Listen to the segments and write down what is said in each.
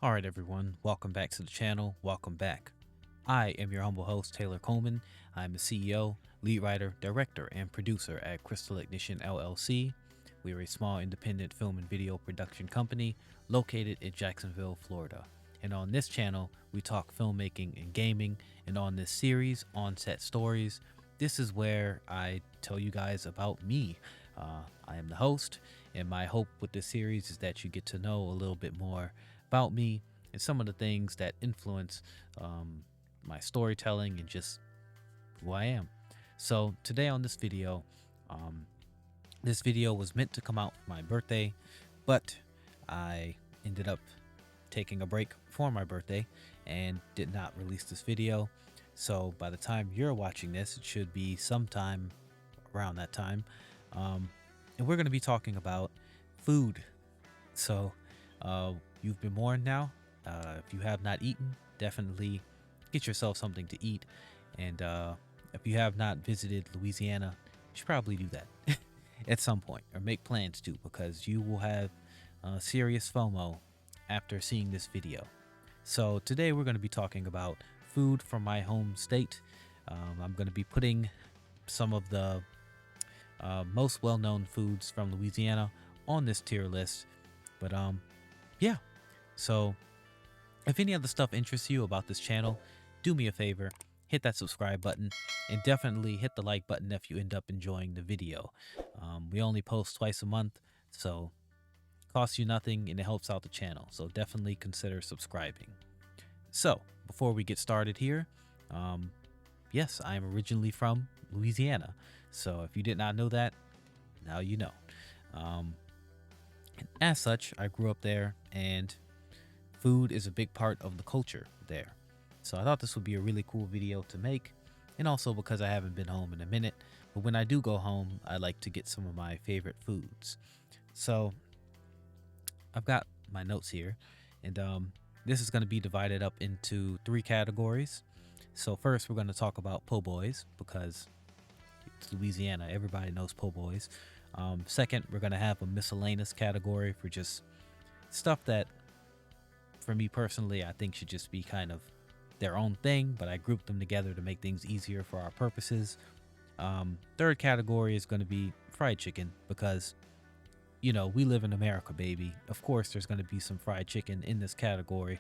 Alright everyone, welcome back to the channel, welcome back. I am your humble host, Taylor Coleman. I'm the CEO, lead writer, director, and producer at Crystal Ignition LLC. We are a small independent film and video production company located in Jacksonville, Florida. And on this channel, we talk filmmaking and gaming, and on this series, On Set Stories, this is where I tell you guys about me. I am the host, and my hope with this series is that you get to know a little bit more about me and some of the things that influence my storytelling and just who I am. So today on this video was meant to come out for my birthday, but I ended up taking a break for my birthday and did not release this video. So by the time you're watching this, it should be sometime around that time. And we're going to be talking about food. So you've been warned now. If you have not eaten, definitely get yourself something to eat. And if you have not visited Louisiana, you should probably do that at some point, or make plans to, because you will have serious FOMO after seeing this video. So today we're going to be talking about food from my home state. I'm going to be putting some of the most well-known foods from Louisiana on this tier list. But yeah, so if any of the stuff interests you about this channel, do me a favor, hit that subscribe button, and definitely hit the like button if you end up enjoying the video. We only post twice a month, so it costs you nothing and it helps out the channel, so definitely consider subscribing. So before we get started here, yes, I am originally from Louisiana, so if you did not know that, now you know. And as such, I grew up there, and food is a big part of the culture there. So I thought this would be a really cool video to make, and also because I haven't been home in a minute, but when I do go home, I like to get some of my favorite foods. So I've got my notes here, and this is going to be divided up into 3 categories. So first, we're going to talk about po' boys, because it's Louisiana, everybody knows po' boys. Second, we're going to have a miscellaneous category for just stuff that, for me personally, I think should just be kind of their own thing, but I grouped them together to make things easier for our purposes. Third category is going to be fried chicken, because, you know, we live in America, baby. Of course, there's going to be some fried chicken in this category.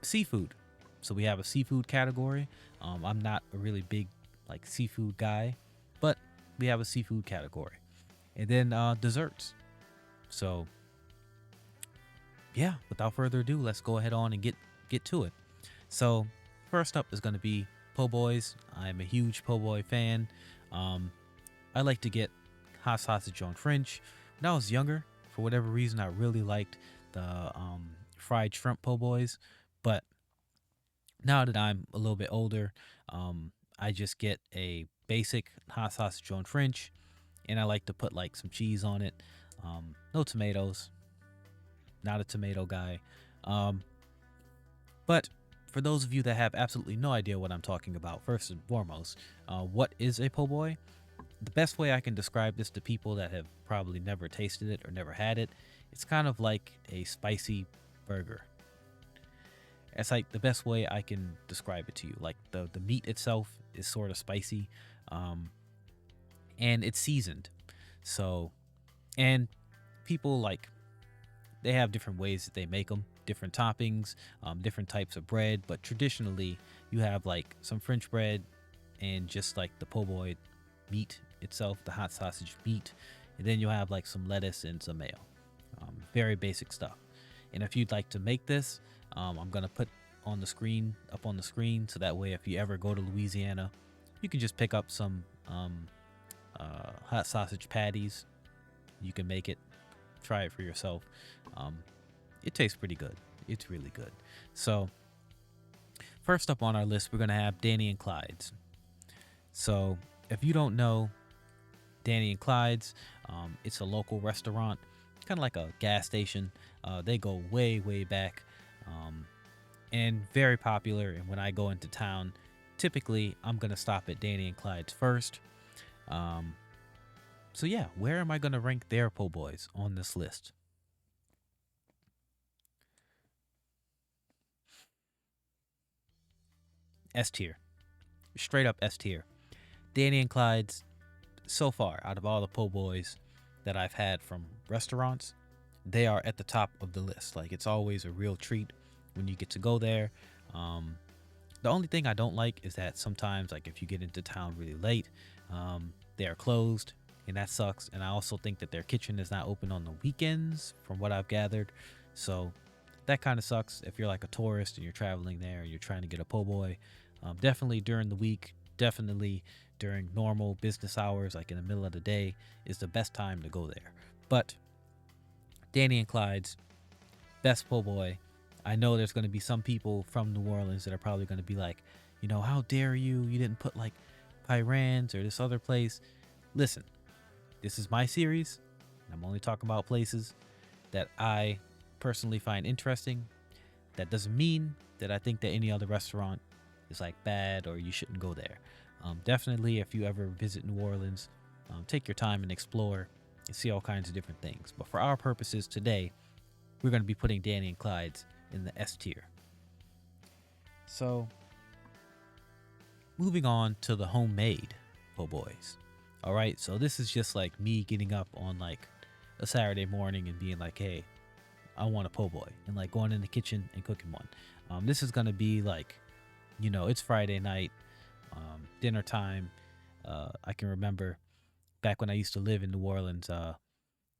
Seafood. So we have a seafood category. I'm not a really big seafood guy, but we have a seafood category. And then desserts. So yeah, without further ado, let's go ahead on and get to it. So first up is going to be po' boys. I'm a huge po' boy fan. I like to get hot sausage on French. When I was younger, for whatever reason, I really liked the fried shrimp po' boys. But now that I'm a little bit older, I just get a basic hot sausage on French, and I like to put some cheese on it. No tomatoes. Not a tomato guy. But for those of you that have absolutely no idea what I'm talking about, first and foremost, what is a po' boy? The best way I can describe this to people that have probably never tasted it or never had it, it's kind of like a spicy burger. It's like the best way I can describe it to you. Like the meat itself is sort of spicy, and it's seasoned. So, and people they have different ways that they make them, different toppings, different types of bread. But traditionally, you have some French bread and just the po' boy meat itself, the hot sausage meat, and then you'll have some lettuce and some mayo. Very basic stuff. And if you'd like to make this, I'm gonna put up on the screen, so that way if you ever go to Louisiana, you can just pick up some hot sausage patties. You can make it, try it for yourself. It tastes pretty good. It's really good. So first up on our list, we're gonna have Danny and Clyde's. So if you don't know Danny and Clyde's, it's a local restaurant, kind of like a gas station. They go way back, and very popular. And when I go into town, typically I'm gonna stop at Danny and Clyde's first. So yeah, where am I gonna rank their po' boys on this list? S tier, straight up S tier. Danny and Clyde's, so far out of all the po' boys that I've had from restaurants, they are at the top of the list. Like, it's always a real treat when you get to go there. Um, the only thing I don't like is that sometimes, like, if you get into town really late, they are closed, and that sucks. And I also think that their kitchen is not open on the weekends, from what I've gathered. So that kind of sucks if you're like a tourist and you're traveling there and you're trying to get a po' boy. Definitely during the week, definitely during normal business hours, like in the middle of the day, is the best time to go there. But Danny and Clyde's, best po' boy. I know there's going to be some people from New Orleans that are probably going to be like, how dare you? You didn't put like Pyran's or this other place. Listen, this is my series. I'm only talking about places that I personally find interesting. That doesn't mean that I think that any other restaurant is like bad or you shouldn't go there. Definitely, if you ever visit New Orleans, take your time and explore and see all kinds of different things. But for our purposes today, we're going to be putting Danny and Clyde's in the S tier. So, moving on to the homemade po' boys. All right, so this is just like me getting up on like a Saturday morning and being like, hey, I want a po' boy, and like going in the kitchen and cooking one. This is going to be like, it's Friday night, dinner time. I can remember back when I used to live in New Orleans,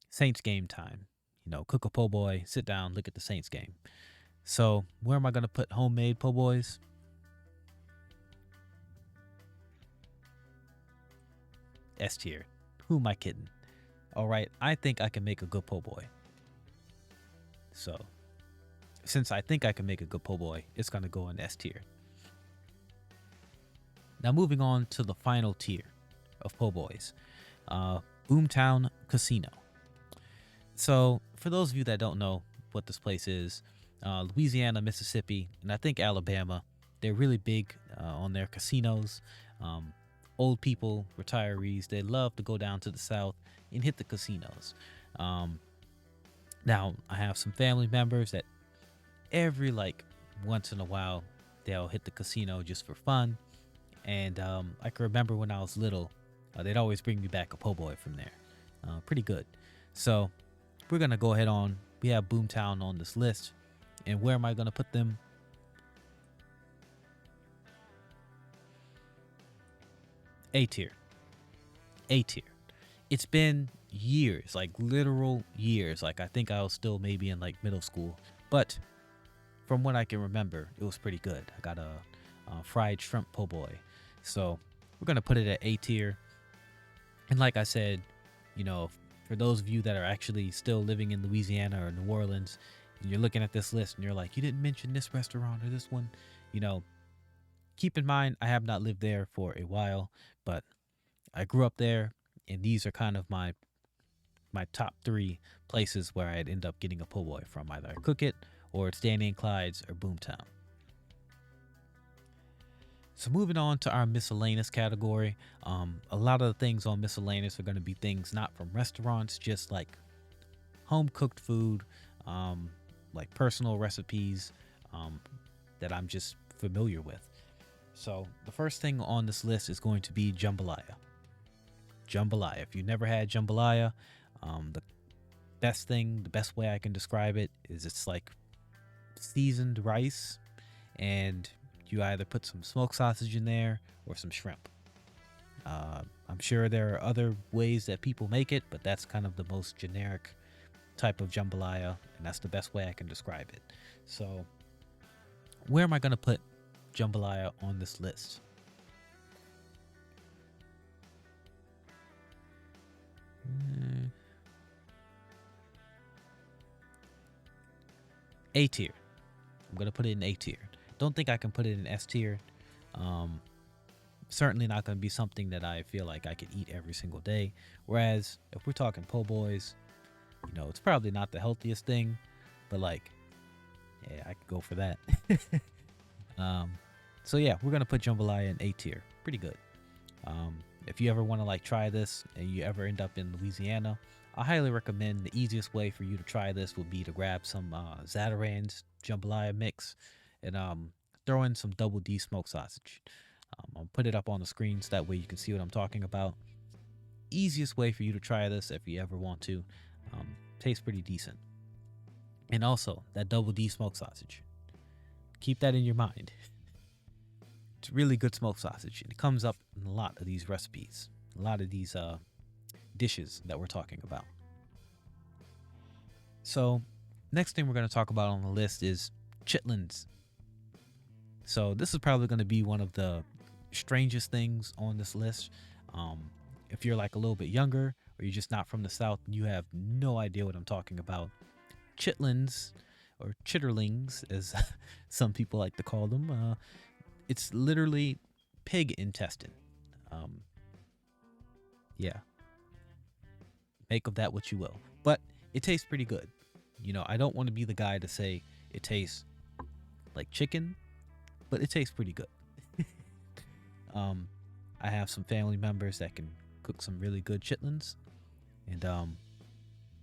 Saints game time. Cook a po' boy, sit down, look at the Saints game. So where am I going to put homemade po' boys? S tier. Who am I kidding? All right, I think I can make a good po' boy. So since I think I can make a good po' boy, it's going to go in S tier. Now moving on to the final tier of po' boys, Boomtown Casino. So for those of you that don't know what this place is, Louisiana, Mississippi, and I think Alabama, they're really big on their casinos. Old people, retirees, they love to go down to the South and hit the casinos. Now, I have some family members that every like once in a while, they'll hit the casino just for fun. And I can remember when I was little, they'd always bring me back a po' boy from there. Pretty good. So we're going to go ahead on. We have Boomtown on this list. And where am I going to put them? A tier. A tier. It's been years, like literal years. Like I think I was still maybe in like middle school. But from what I can remember, it was pretty good. I got a fried shrimp po' boy. So we're going to put it at A tier. And like I said, for those of you that are actually still living in Louisiana or New Orleans, and you're looking at this list and you're like, you didn't mention this restaurant or this one, keep in mind, I have not lived there for a while, but I grew up there, and these are kind of my top 3 places where I'd end up getting a po' boy from. Either I cook it, or it's Danny and Clyde's or Boomtown. So moving on to our miscellaneous category, a lot of the things on miscellaneous are going to be things not from restaurants, just like home cooked food, like personal recipes that I'm just familiar with. So the first thing on this list is going to be jambalaya. Jambalaya. If you've never had jambalaya, the best way I can describe it is it's like seasoned rice, and you either put some smoked sausage in there or some shrimp. I'm sure there are other ways that people make it, but that's kind of the most generic type of jambalaya, and that's the best way I can describe it. So where am I going to put jambalaya on this list? A tier. I'm going to put it in A tier. Don't think I can put it in S tier. Certainly not going to be something that I feel like I could eat every single day. Whereas if we're talking po' boys, it's probably not the healthiest thing, but like, yeah, I could go for that. So yeah, we're going to put jambalaya in A tier. Pretty good. If you ever want to like try this and you ever end up in Louisiana, I highly recommend the easiest way for you to try this would be to grab some Zatarain's jambalaya mix. And throw in some double D smoked sausage. I'll put it up on the screen so that way you can see what I'm talking about. Easiest way for you to try this if you ever want to. Tastes pretty decent. And also, that double D smoked sausage. Keep that in your mind. It's really good smoked sausage. And it comes up in a lot of these recipes, a lot of these dishes that we're talking about. So, next thing we're going to talk about on the list is chitlins. So, this is probably going to be one of the strangest things on this list. If you're like a little bit younger or you're just not from the South and you have no idea what I'm talking about, chitlins or chitterlings, as some people like to call them, it's literally pig intestine. Yeah. Make of that what you will. But it tastes pretty good. You know, I don't want to be the guy to say it tastes like chicken, but it tastes pretty good. I have some family members that can cook some really good chitlins, and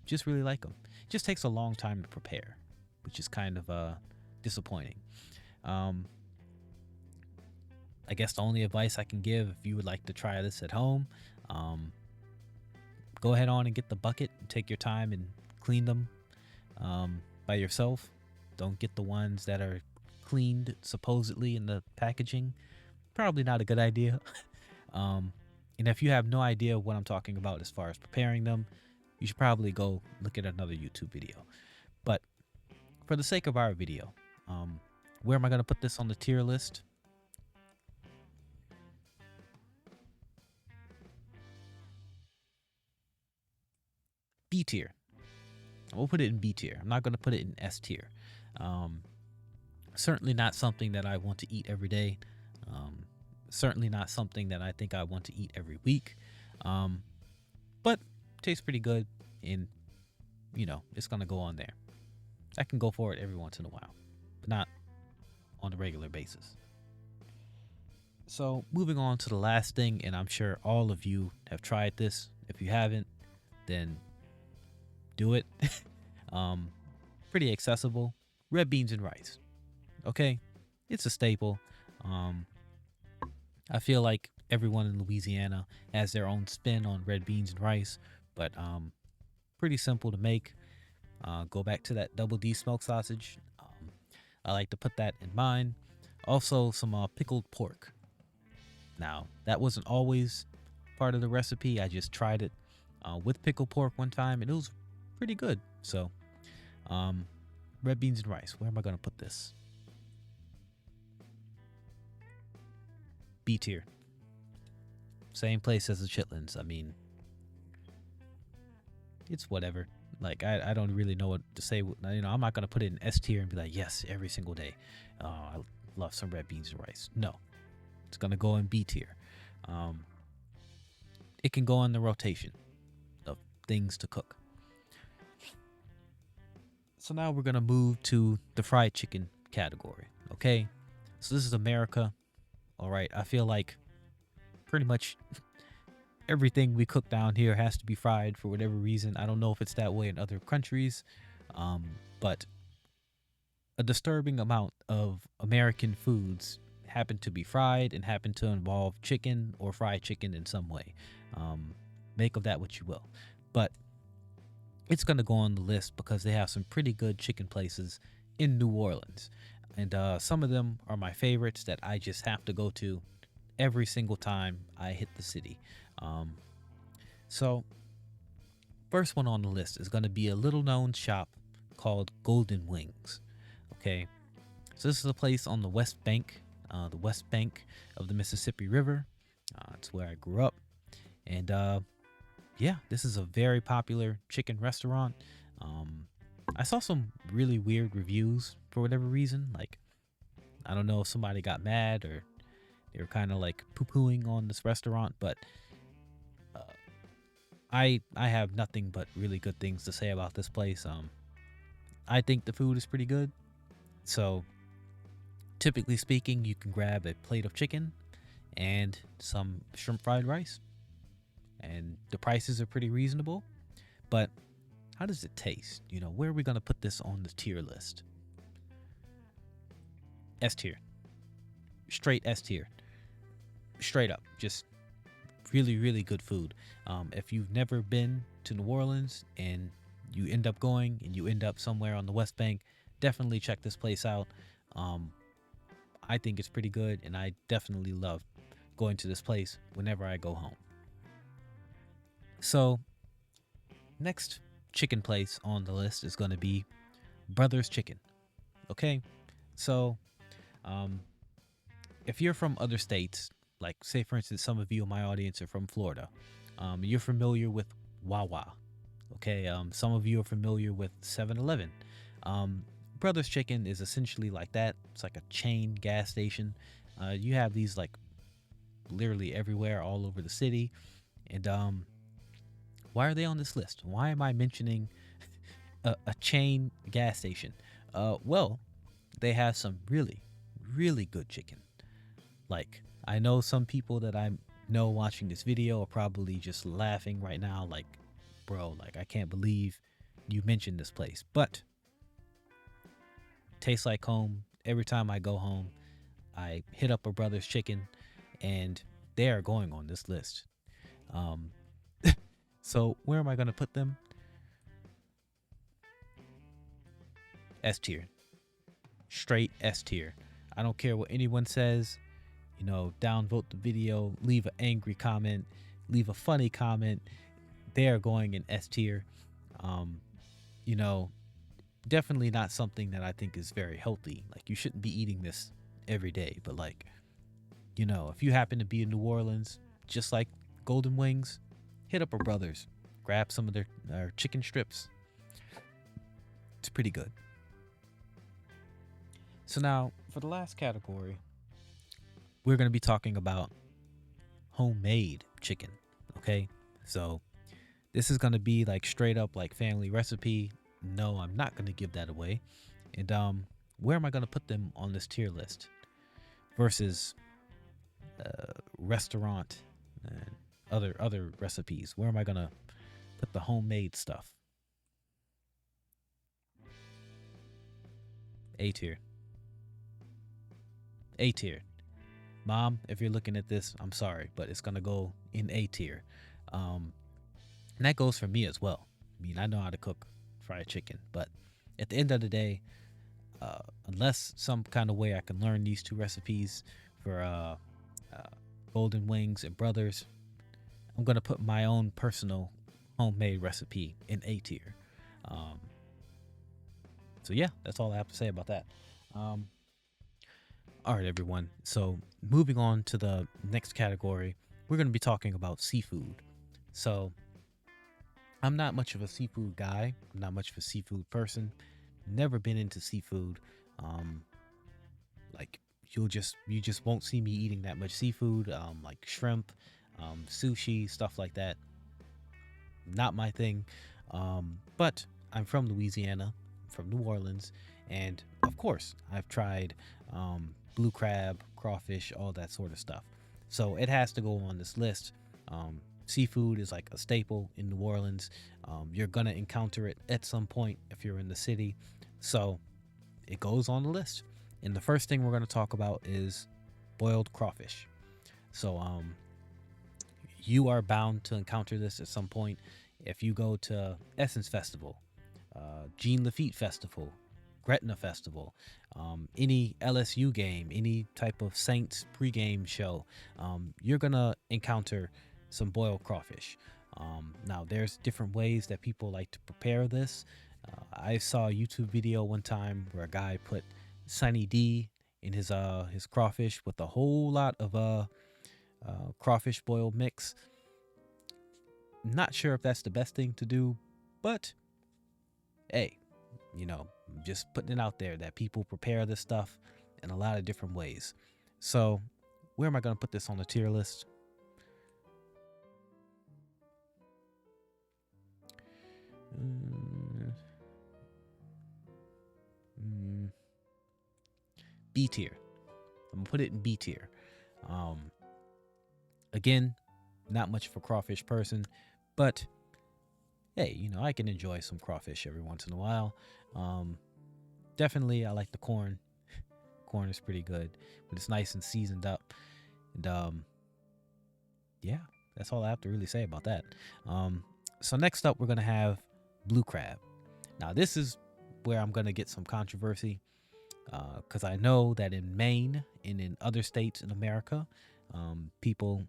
just really like them. It just takes a long time to prepare, which is kind of disappointing. I guess the only advice I can give, if you would like to try this at home, go ahead on and get the bucket and take your time and clean them by yourself. Don't get the ones that are cleaned supposedly in the packaging. Probably not a good idea. And if you have no idea what I'm talking about as far as preparing them, you should probably go look at another YouTube video. But for the sake of our video, where am I going to put this on the tier list? B tier. We'll put it in B tier. I'm not going to put it in S tier. Certainly not something that I want to eat every day. Certainly not something that I think I want to eat every week. But tastes pretty good, and you know, it's going to go on there. I can go for it every once in a while, but not on a regular basis. So moving on to the last thing, and I'm sure all of you have tried this. If you haven't, then do it. Pretty accessible. Red beans and rice. Okay, it's a staple. I feel like everyone in Louisiana has their own spin on red beans and rice, but pretty simple to make. Go back to that double D smoked sausage. I like to put that in mine. Also, some pickled pork. Now, that wasn't always part of the recipe. I just tried it with pickled pork one time, and it was pretty good. So, red beans and rice. Where am I going to put this? B tier. Same place as the chitlins. I mean, it's whatever. Like, I don't really know what to say. You know, I'm not going to put it in S tier and be like, yes, every single day. I love some red beans and rice. No. It's going to go in B tier. It can go in the rotation of things to cook. So now we're going to move to the fried chicken category. Okay. So this is America. All right. I feel like pretty much everything we cook down here has to be fried for whatever reason. I don't know if it's that way in other countries, but a disturbing amount of American foods happen to be fried and happen to involve chicken or fried chicken in some way. Make of that what you will. But it's going to go on the list because they have some pretty good chicken places in New Orleans. And some of them are my favorites that I just have to go to every single time I hit the city. So first one on the list is going to be a little known shop called Golden Wings. Okay. So this is a place on the West Bank of the Mississippi River. It's where I grew up. And yeah, this is a very popular chicken restaurant. I saw some really weird reviews for whatever reason. Like, I don't know if somebody got mad or they were kind of like poo-pooing on this restaurant, but I have nothing but really good things to say about this place. I think the food is pretty good. So typically speaking, you can grab a plate of chicken and some shrimp fried rice, and the prices are pretty reasonable. But how does it taste? Where are we going to put this on the tier list? S tier. straight S tier, straight up, just really, really good food. If you've never been to New Orleans and you end up going and you end up somewhere on the West Bank, definitely check this place out. Um, I think it's pretty good, and I definitely love going to this place whenever I go home. So, next chicken place on the list is going to be Brothers Chicken. Okay, so um, if you're from other states, like say for instance, some of you in my audience are from Florida, you're familiar with Wawa. Okay, some of you are familiar with 7-Eleven. Brothers Chicken is essentially like that. It's like a chain gas station. You have these like literally everywhere, all over the city. And why are they on this list? Why am I mentioning a chain gas station? Well, they have some really, really good chicken. Like, I know some people that I know watching this video are probably just laughing right now, like, bro, like, I can't believe you mentioned this place. But tastes like home. Every time I go home, I hit up a Brothers Chicken, and they are going on this list. Um, so where am I gonna put them? S tier, straight S tier. I don't care what anyone says. You know, downvote the video, leave an angry comment, leave a funny comment. They are going in S tier. You know, definitely not something that I think is very healthy. Like, you shouldn't be eating this every day. But like, you know, if you happen to be in New Orleans, just like Golden Wings, hit up a Brothers, grab some of their chicken strips. It's pretty good. So now, for the last category, we're going to be talking about homemade chicken. Okay, so this is going to be like straight up like family recipe. No, I'm not going to give that away. And where am I going to put them on this tier list versus restaurant and other recipes? Where am I going to put the homemade stuff? A tier. A tier. Mom, if you're looking at this, I'm sorry, but it's gonna go in A tier. And that goes for me as well. I mean, I know how to cook fried chicken, but at the end of the day, unless some kind of way I can learn these two recipes for Golden Wings and Brothers, I'm gonna put my own personal homemade recipe in A tier. So yeah, that's all I have to say about that. All right, everyone. So moving on to the next category, we're going to be talking about seafood. So I'm not much of a seafood guy. I'm not much of a seafood person. Never been into seafood. Like you just won't see me eating that much seafood. Like shrimp, sushi, stuff like that. Not my thing. But I'm from Louisiana, from New Orleans, and of course I've tried blue crab, crawfish, all that sort of stuff. So it has to go on this list. Seafood is like a staple in New Orleans. You're gonna encounter it at some point if you're in the city. So it goes on the list. And the first thing we're gonna talk about is boiled crawfish. So you are bound to encounter this at some point if you go to Essence Festival, Jean Lafitte Festival, Gretna Festival, any LSU game, any type of Saints pregame show, you're gonna encounter some boiled crawfish. Now, there's different ways that people like to prepare this. I saw a YouTube video one time where a guy put Sunny D in his crawfish with a whole lot of crawfish boiled mix. Not sure if that's the best thing to do, but hey, you know, just putting it out there that people prepare this stuff in a lot of different ways. So where am I going to put this on the tier list? B tier. I'm gonna put it in B tier. Again, not much of a crawfish person, but hey, you know, I can enjoy some crawfish every once in a while. Definitely, I like the corn. corn is pretty good, but it's nice and seasoned up. And yeah, that's all I have to really say about that. So next up, we're gonna have blue crab. Now this is where I'm gonna get some controversy, because I know that in Maine and in other states in America, people,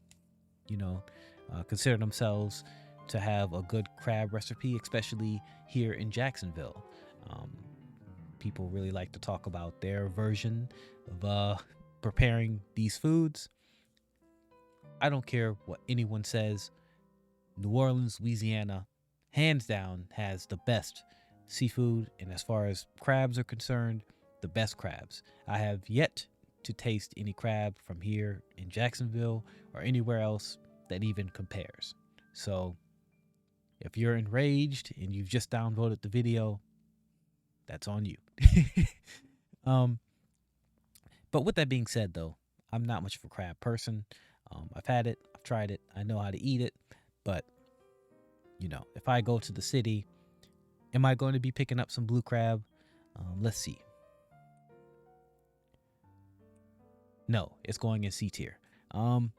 consider themselves to have a good crab recipe, especially here in Jacksonville. Um, People really like to talk about their version of preparing these foods. I don't care what anyone says. New Orleans, Louisiana, hands down, has the best seafood. And as far as crabs are concerned, the best crabs. I have yet to taste any crab from here in Jacksonville or anywhere else that even compares. So if you're enraged and you've just downvoted the video, that's on you. um, but with that being said, though, I'm not much of a crab person. I've had it, I've tried it, I know how to eat it, but if I go to the city, am I going to be picking up some blue crab? Let's see. No, it's going in C tier. I'm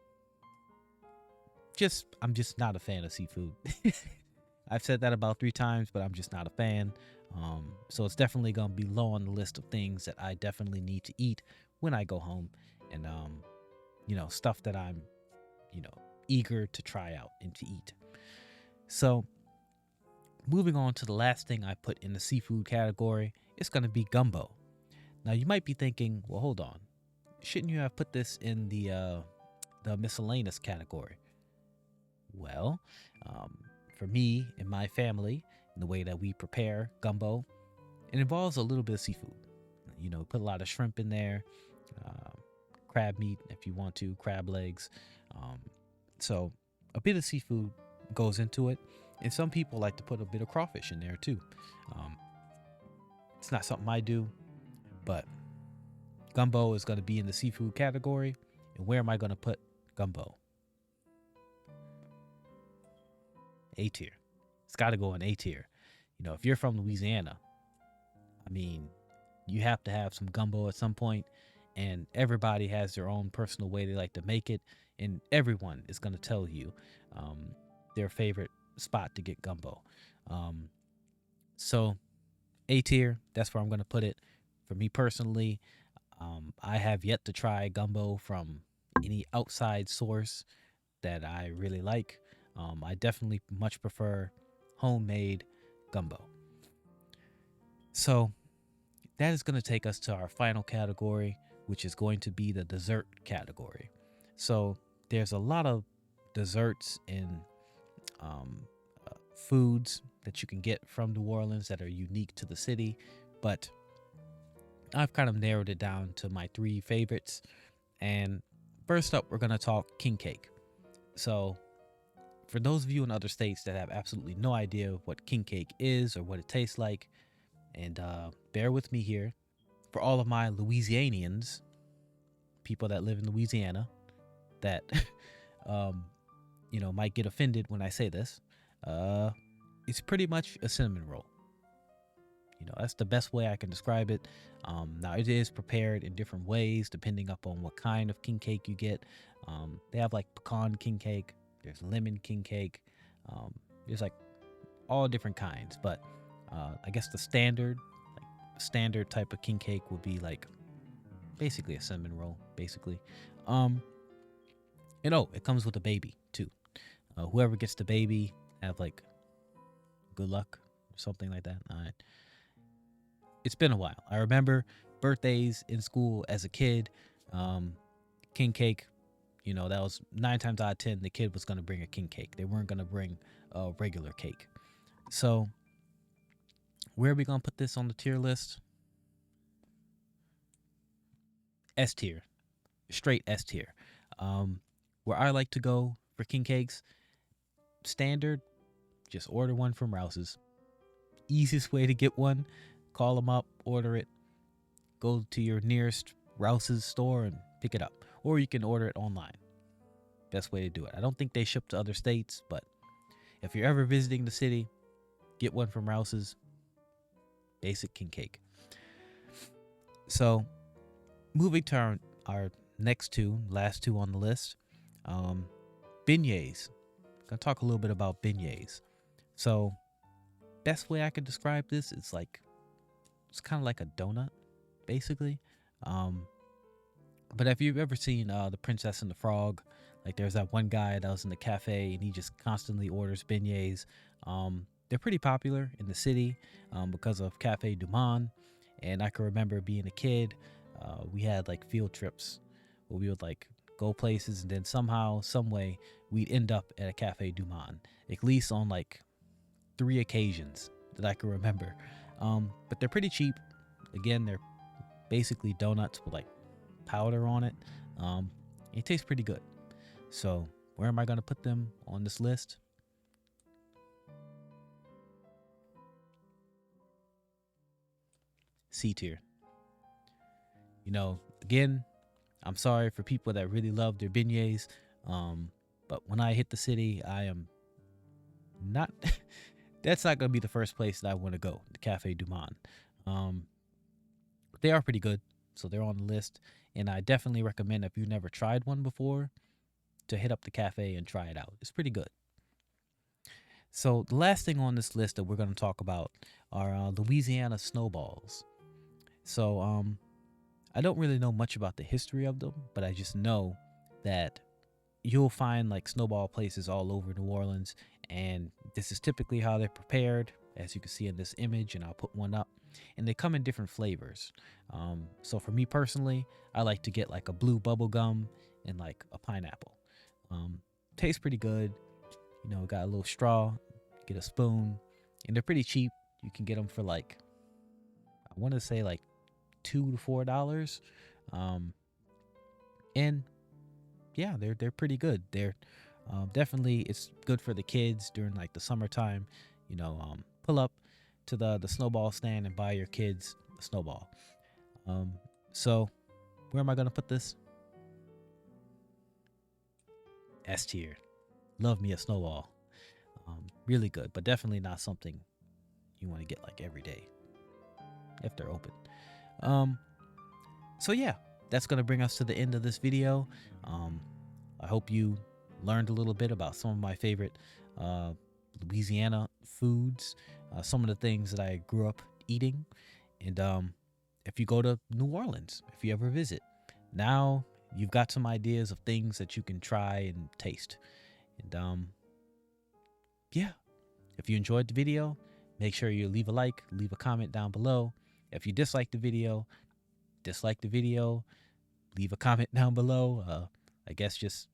just not a fan of seafood. I've said that about 3 times, but I'm just not a fan. So it's definitely going to be low on the list of things that I definitely need to eat when I go home, and stuff that I'm eager to try out and to eat. So moving on to the last thing I put in the seafood category, it's going to be gumbo. Now you might be thinking, well, hold on, shouldn't you have put this in the miscellaneous category? Well, for me and my family, in the way that we prepare gumbo, it involves a little bit of seafood. Put a lot of shrimp in there, crab meat if you want to, crab legs. So a bit of seafood goes into it, and some people like to put a bit of crawfish in there too. It's not something I do, but gumbo is going to be in the seafood category. And where am I going to put gumbo? A tier. It's got to go in A tier. If you're from Louisiana, I mean, you have to have some gumbo at some point, and everybody has their own personal way they like to make it, and everyone is going to tell you their favorite spot to get gumbo. So A tier, that's where I'm going to put it. For me personally, I have yet to try gumbo from any outside source that I really like. I definitely much prefer homemade gumbo. So that is going to take us to our final category, which is going to be the dessert category. So there's a lot of desserts and foods that you can get from New Orleans that are unique to the city, but I've kind of narrowed it down to my 3 favorites. And first up, we're going to talk king cake. So for those of you in other states that have absolutely no idea what king cake is or what it tastes like, and bear with me here, for all of my Louisianians, people that live in Louisiana, that might get offended when I say this, it's pretty much a cinnamon roll. That's the best way I can describe it. Now it is prepared in different ways depending upon what kind of king cake you get. They have like pecan king cake, there's lemon king cake, there's like all different kinds, but I guess the standard type of king cake would be like basically a cinnamon roll, basically. It comes with a baby too. Whoever gets the baby have like good luck or something like that. All right. It's been a while. I remember birthdays in school as a kid. King cake, that was 9 times out of 10 the kid was going to bring a king cake. They weren't going to bring a regular cake. So where are we going to put this on the tier list? S tier. Straight S tier. Where I like to go for king cakes, standard, just order one from Rouse's. Easiest way to get one, call them up, order it, go to your nearest Rouse's store and pick it up. Or you can order it online. Best way to do it. I don't think they ship to other states, but if you're ever visiting the city, get one from Rouse's. Basic king cake. So Moving to our next two, last two on the list, um, beignets. Gonna talk a little bit about beignets. So, best way I could describe this is like it's kind of like a donut, basically. Um, but if you've ever seen The Princess and the Frog, like there's that one guy that was in the cafe and he just constantly orders beignets. They're pretty popular in the city because of Cafe Du Monde. And I can remember being a kid, we had like field trips where we would like go places and then somehow, some way, we'd end up at a Cafe Du Monde, at least on like three occasions that I can remember. But they're pretty cheap. Again, they're basically donuts with like powder on it. It tastes pretty good. So where am I going to put them on this list? C tier. You know, again, I'm sorry for people that really love their beignets. But when I hit the city, I am not. That's not going to be the first place that I want to go. The Cafe Du Monde. Um, they are pretty good, so they're on the list. And I definitely recommend if you've never tried one before to hit up the cafe and try it out. It's pretty good. So the last thing on this list that we're going to talk about are Louisiana snowballs. So I don't really know much about the history of them, but I just know that you'll find like snowball places all over New Orleans, and this is typically how they're prepared, as you can see in this image, and I'll put one up. And they come in different flavors. So for me personally, I like to get like a blue bubble gum and like a pineapple. Tastes pretty good. You know, got a little straw, get a spoon, and they're pretty cheap. You can get them for like, I want to say like $2 to $4. Um, and yeah, they're pretty good. They're definitely, it's good for the kids during like the summertime. You know, pull up to the snowball stand and buy your kids a snowball. So where am I gonna put this? S tier. Love me a snowball. Really good, but definitely not something you want to get like every day if they're open. Um, so yeah, that's gonna bring us to the end of this video. I hope you learned a little bit about some of my favorite Louisiana foods, some of the things that I grew up eating, and if you go to New Orleans, if you ever visit, now you've got some ideas of things that you can try and taste. And yeah, if you enjoyed the video, make sure you leave a like, leave a comment down below. If you dislike the video, leave a comment down below. I guess just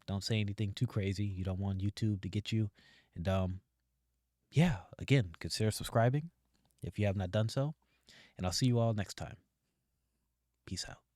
don't say anything too crazy. You don't want YouTube to get you. And yeah, again, consider subscribing if you have not done so. And I'll see you all next time. Peace out.